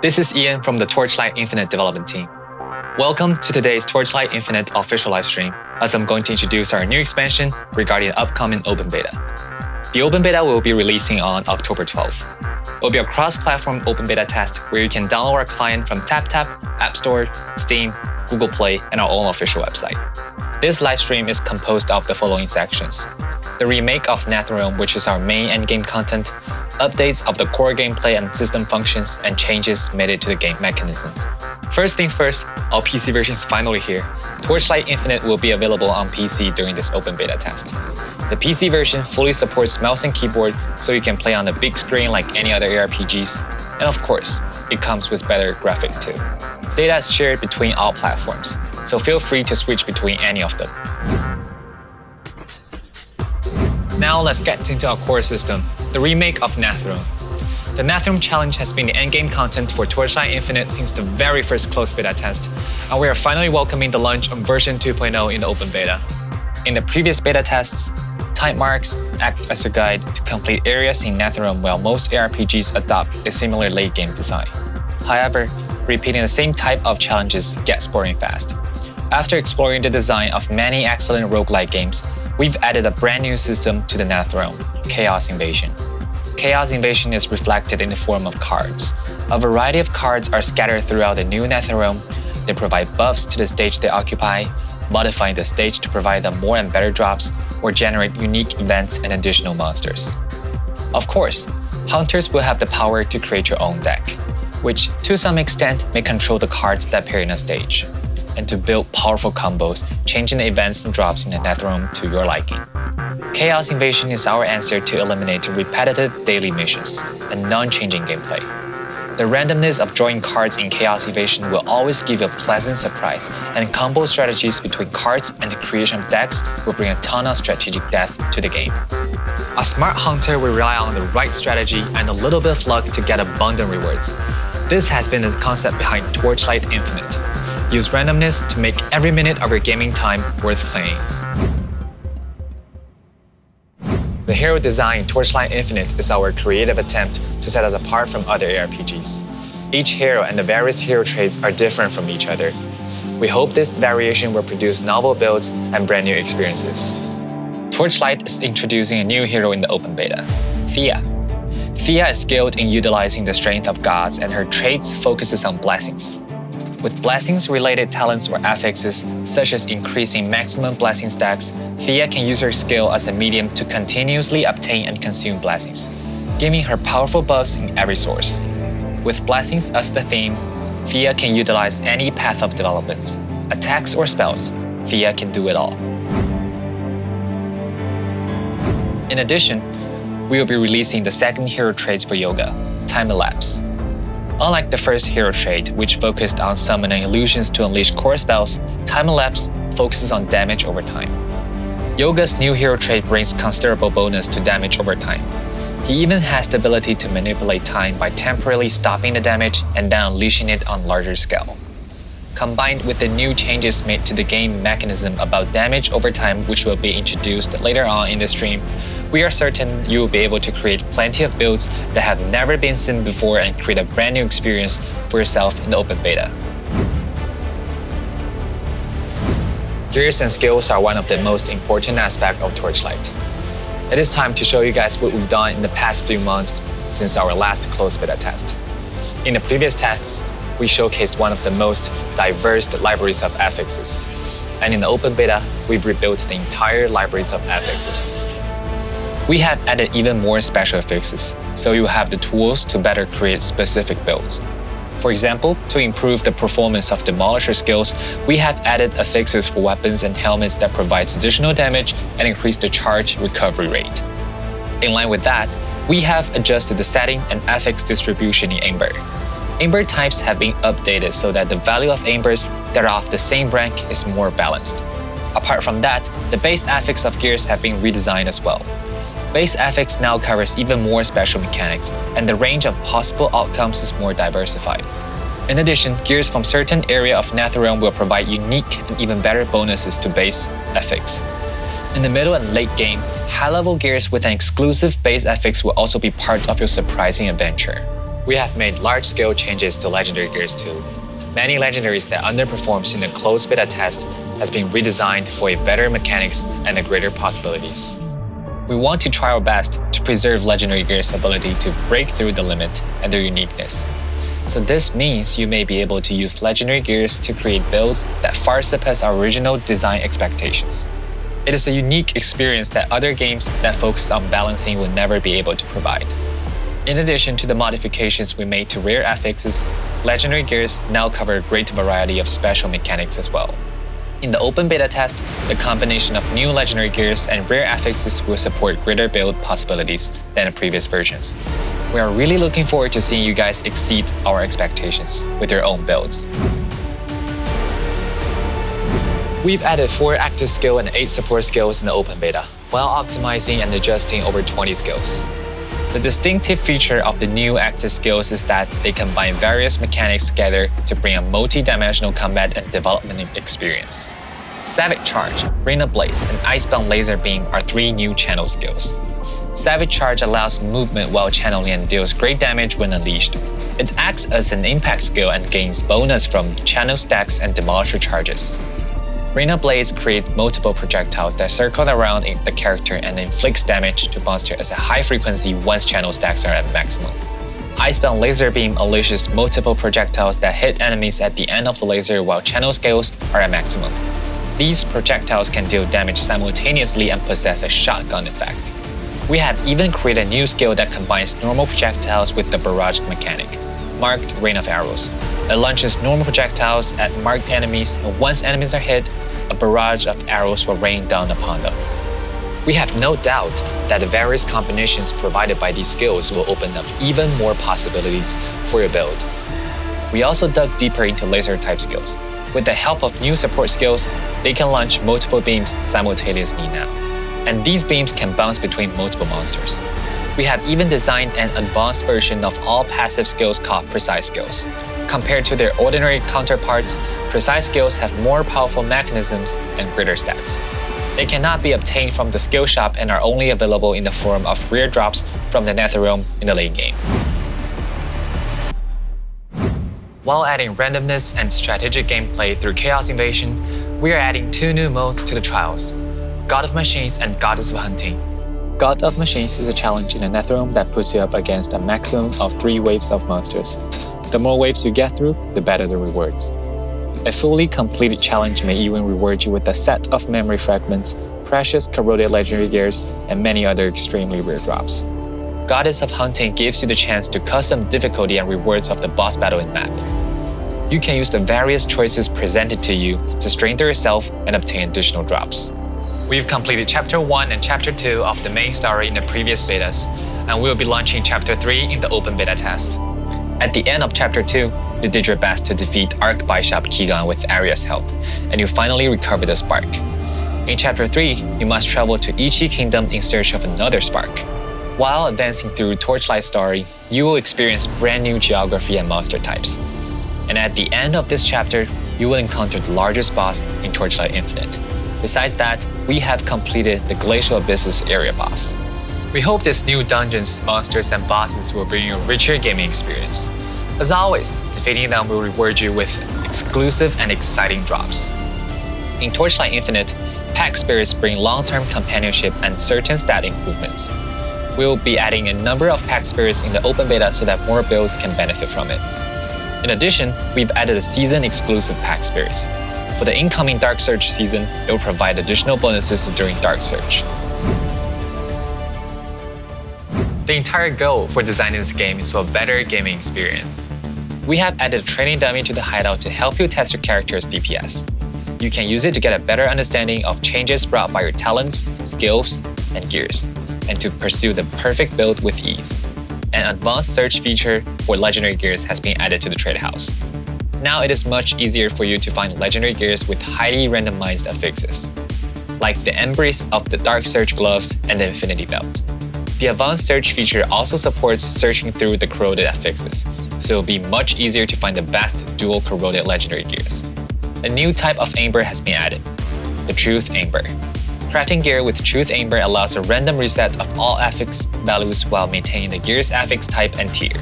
This is Ian from the Torchlight Infinite development team. Welcome to today's Torchlight Infinite official livestream, as I'm going to introduce our new expansion regarding the upcoming open beta. The open beta will be releasing on October 12th. It will be a cross-platform open beta test where you can download our client from TapTap, App Store, Steam, Google Play, and our own official website. This livestream is composed of the following sections: the remake of Netherrealm, which is our main endgame content, updates of the core gameplay and system functions, and changes made to the game mechanisms. First things first, our PC version is finally here. Torchlight Infinite will be available on PC during this open beta test. The PC version fully supports mouse and keyboard, so you can play on the big screen like any other ARPGs. And of course, it comes with better graphics too. Data is shared between all platforms, so feel free to switch between any of them. Now let's get into our core system, the remake of Netherrealm. The Netherrealm challenge has been the endgame content for Torchlight Infinite since the very first closed beta test, and we are finally welcoming the launch of version 2.0 in the open beta. In the previous beta tests, time marks act as a guide to complete areas in Netherrealm, while most ARPGs adopt a similar late game design. However, repeating the same type of challenges gets boring fast. After exploring the design of many excellent roguelike games, we've added a brand new system to the Netherrealm, Chaos Invasion. Chaos Invasion is reflected in the form of cards. A variety of cards are scattered throughout the new Netherrealm. They provide buffs to the stage they occupy, modifying the stage to provide them more and better drops, or generate unique events and additional monsters. Of course, hunters will have the power to create your own deck, which to some extent may control the cards that appear in a stage, and to build powerful combos, changing the events and drops in the Netherrealm to your liking. Chaos Invasion is our answer to eliminate repetitive daily missions and non-changing gameplay. The randomness of drawing cards in Chaos Invasion will always give you a pleasant surprise, and combo strategies between cards and the creation of decks will bring a ton of strategic depth to the game. A smart hunter will rely on the right strategy and a little bit of luck to get abundant rewards. This has been the concept behind Torchlight Infinite. Use randomness to make every minute of your gaming time worth playing. The hero design in Torchlight Infinite is our creative attempt to set us apart from other ARPGs. Each hero and the various hero traits are different from each other. We hope this variation will produce novel builds and brand new experiences. Torchlight is introducing a new hero in the open beta, Thea. Thea is skilled in utilizing the strength of gods, and her traits focuses on blessings. With blessings-related talents or affixes, such as increasing maximum blessing stacks, Thea can use her skill as a medium to continuously obtain and consume blessings, giving her powerful buffs in every source. With blessings as the theme, Thea can utilize any path of development. Attacks or spells, Thea can do it all. In addition, we will be releasing the second hero trait for Yoga, Time Elapse. Unlike the first hero trait, which focused on summoning illusions to unleash core spells, Time Elapse focuses on damage over time. Yoga's new hero trait brings considerable bonus to damage over time. He even has the ability to manipulate time by temporarily stopping the damage and then unleashing it on larger scale. Combined with the new changes made to the game mechanism about damage over time, which will be introduced later on in the stream, we are certain you will be able to create plenty of builds that have never been seen before and create a brand new experience for yourself in the open beta. Gears and skills are one of the most important aspects of Torchlight. It is time to show you guys what we've done in the past few months since our last closed beta test. In the previous test, we showcased one of the most diverse libraries of affixes. And in the open beta, we've rebuilt the entire libraries of affixes. We have added even more special affixes, so you have the tools to better create specific builds. For example, to improve the performance of Demolisher skills, we have added affixes for weapons and helmets that provides additional damage and increase the charge recovery rate. In line with that, we have adjusted the setting and affix distribution in Amber. Amber types have been updated so that the value of Ambers that are of the same rank is more balanced. Apart from that, the base affix of gears have been redesigned as well. Base affix now covers even more special mechanics, and the range of possible outcomes is more diversified. In addition, gears from certain area of Netherrealm will provide unique and even better bonuses to base affix. In the middle and late game, high-level gears with an exclusive base affix will also be part of your surprising adventure. We have made large-scale changes to legendary gears too. Many legendaries that underperformed in the closed beta test has been redesigned for a better mechanics and a greater possibilities. We want to try our best to preserve legendary gears' ability to break through the limit and their uniqueness. So this means you may be able to use legendary gears to create builds that far surpass our original design expectations. It is a unique experience that other games that focus on balancing will never be able to provide. In addition to the modifications we made to rare affixes, legendary gears now cover a great variety of special mechanics as well. In the open beta test, the combination of new legendary gears and rare affixes will support greater build possibilities than the previous versions. We are really looking forward to seeing you guys exceed our expectations with your own builds. We've added 4 active skill and 8 support skills in the open beta, while optimizing and adjusting over 20 skills. The distinctive feature of the new active skills is that they combine various mechanics together to bring a multi-dimensional combat and development experience. Savage Charge, Rain of Blaze, and Icebound Laser Beam are 3 new channel skills. Savage Charge allows movement while channeling and deals great damage when unleashed. It acts as an impact skill and gains bonus from channel stacks and demolisher charges. Rain of Blaze creates multiple projectiles that circle around the character and inflicts damage to monsters at a high frequency once channel stacks are at maximum. Icebound Laser Beam unleashes multiple projectiles that hit enemies at the end of the laser while channel scales are at maximum. These projectiles can deal damage simultaneously and possess a shotgun effect. We have even created a new skill that combines normal projectiles with the barrage mechanic, marked Rain of Arrows. It launches normal projectiles at marked enemies, and once enemies are hit, a barrage of arrows will rain down upon them. We have no doubt that the various combinations provided by these skills will open up even more possibilities for your build. We also dug deeper into laser type skills. With the help of new support skills, they can launch multiple beams simultaneously now, and these beams can bounce between multiple monsters. We have even designed an advanced version of all passive skills called Precise Skills. Compared to their ordinary counterparts, Precise Skills have more powerful mechanisms and greater stats. They cannot be obtained from the skill shop and are only available in the form of rare drops from the Netherrealm in the late game. While adding randomness and strategic gameplay through Chaos Invasion, we are adding 2 new modes to the trials, God of Machines and Goddess of Hunting. God of Machines is a challenge in the Netherrealm that puts you up against a maximum of 3 waves of monsters. The more waves you get through, the better the rewards. A fully completed challenge may even reward you with a set of memory fragments, precious corroded legendary gears, and many other extremely rare drops. Goddess of Hunting gives you the chance to custom difficulty and rewards of the boss battle in map. You can use the various choices presented to you to strengthen yourself and obtain additional drops. We've completed Chapter 1 and Chapter 2 of the main story in the previous betas, and we'll be launching Chapter 3 in the open beta test. At the end of Chapter 2, you did your best to defeat Archbishop Keegan with Aria's help, and you finally recovered the spark. In Chapter 3, you must travel to Ichi Kingdom in search of another spark. While advancing through Torchlight story, you will experience brand new geography and monster types. And at the end of this chapter, you will encounter the largest boss in Torchlight Infinite. Besides that, we have completed the Glacial Abysses area boss. We hope these new dungeons, monsters, and bosses will bring you a richer gaming experience. As always, defeating them will reward you with exclusive and exciting drops. In Torchlight Infinite, pack spirits bring long-term companionship and certain stat improvements. We will be adding a number of pack spirits in the open beta so that more builds can benefit from it. In addition, we've added a season-exclusive pack spirits. For the incoming Dark Surge season, it will provide additional bonuses during Dark Surge. The entire goal for designing this game is for a better gaming experience. We have added a training dummy to the hideout to help you test your character's DPS. You can use it to get a better understanding of changes brought by your talents, skills, and gears, and to pursue the perfect build with ease. An advanced search feature for legendary gears has been added to the trade house. Now it is much easier for you to find legendary gears with highly randomized affixes, like the Embrace of the Dark Surge gloves and the Infinity Belt. The advanced search feature also supports searching through the corroded affixes, so it'll be much easier to find the best dual corroded legendary gears. A new type of Amber has been added, the Truth Amber. Crafting gear with Truth Amber allows a random reset of all affix values while maintaining the gear's affix type and tier.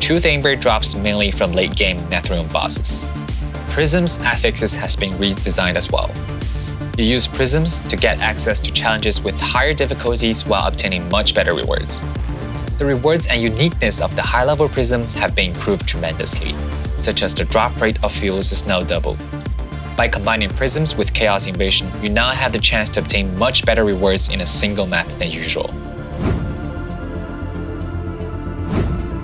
Truth Amber drops mainly from late-game Netherrealm bosses. Prism's affixes has been redesigned as well. You use prisms to get access to challenges with higher difficulties while obtaining much better rewards. The rewards and uniqueness of the high-level prism have been improved tremendously, such as the drop rate of fuels is now doubled. By combining prisms with Chaos Invasion, you now have the chance to obtain much better rewards in a single map than usual.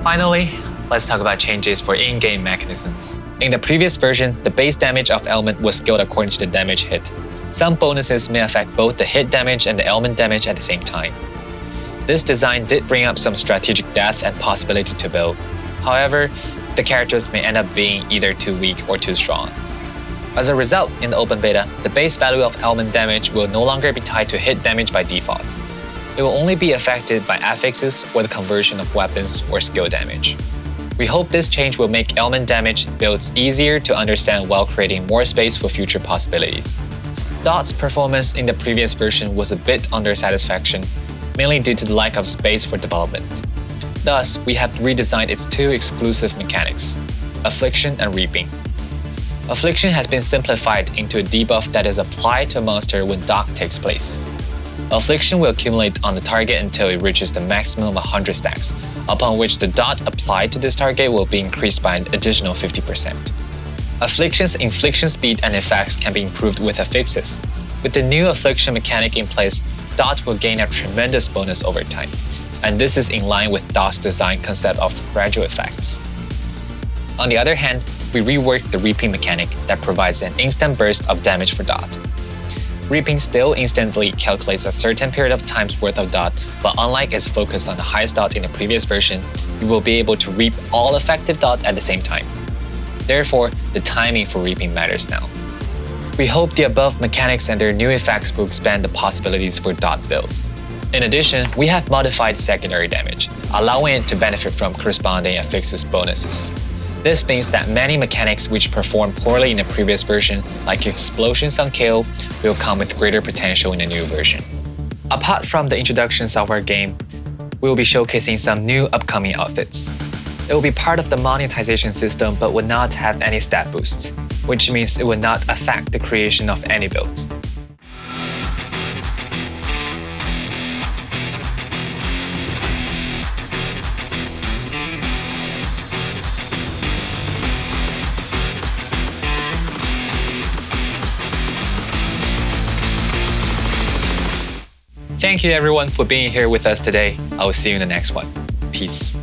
Finally, let's talk about changes for in-game mechanisms. In the previous version, the base damage of element was scaled according to the damage hit. Some bonuses may affect both the hit damage and the element damage at the same time. This design did bring up some strategic depth and possibility to build. However, the characters may end up being either too weak or too strong. As a result, in the open beta, the base value of element damage will no longer be tied to hit damage by default. It will only be affected by affixes or the conversion of weapons or skill damage. We hope this change will make element damage builds easier to understand while creating more space for future possibilities. Dot's performance in the previous version was a bit under satisfaction, mainly due to the lack of space for development. Thus, we have redesigned its two exclusive mechanics, Affliction and Reaping. Affliction has been simplified into a debuff that is applied to a monster when Dot takes place. Affliction will accumulate on the target until it reaches the maximum of 100 stacks, upon which the dot applied to this target will be increased by an additional 50%. Affliction's infliction speed and effects can be improved with affixes. With the new Affliction mechanic in place, Dot will gain a tremendous bonus over time, and this is in line with Dot's design concept of gradual effects. On the other hand, we reworked the Reaping mechanic that provides an instant burst of damage for Dot. Reaping still instantly calculates a certain period of time's worth of dot, but unlike its focus on the highest dot in the previous version, you will be able to reap all effective dot at the same time. Therefore, the timing for reaping matters now. We hope the above mechanics and their new effects will expand the possibilities for dot builds. In addition, we have modified secondary damage, allowing it to benefit from corresponding affixes bonuses. This means that many mechanics which performed poorly in the previous version, like explosions on kill, will come with greater potential in the new version. Apart from the introductions of our game, we will be showcasing some new upcoming outfits. It will be part of the monetization system but will not have any stat boosts, which means it will not affect the creation of any builds. Thank you everyone for being here with us today. I will see you in the next one. Peace.